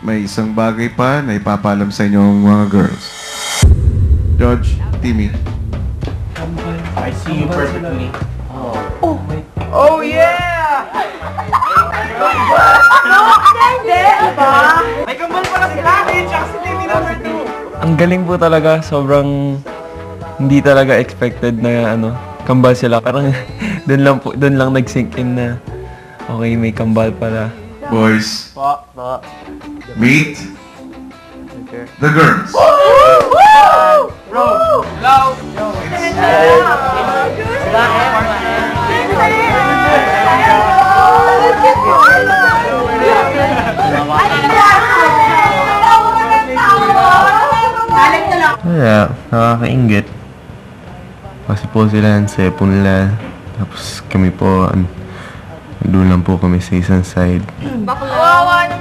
may isang bagay pa na ipapaalam sa inyong mga girls. George, Timmy. I see you perfectly. Oh yeah! Hindi ba? May kambal pala si Lani, tsaka si Timmy number 2. Ang galing po talaga, sobrang hindi talaga expected na kambal sila. Parang doon lang nag-sink in na okay, may kambal pala. Boys, meet the girls. Kaya, nakakaingit. Kasi po sila ang sepo nila. Tapos kami po, doon lang po kami sa isang side. Kawawa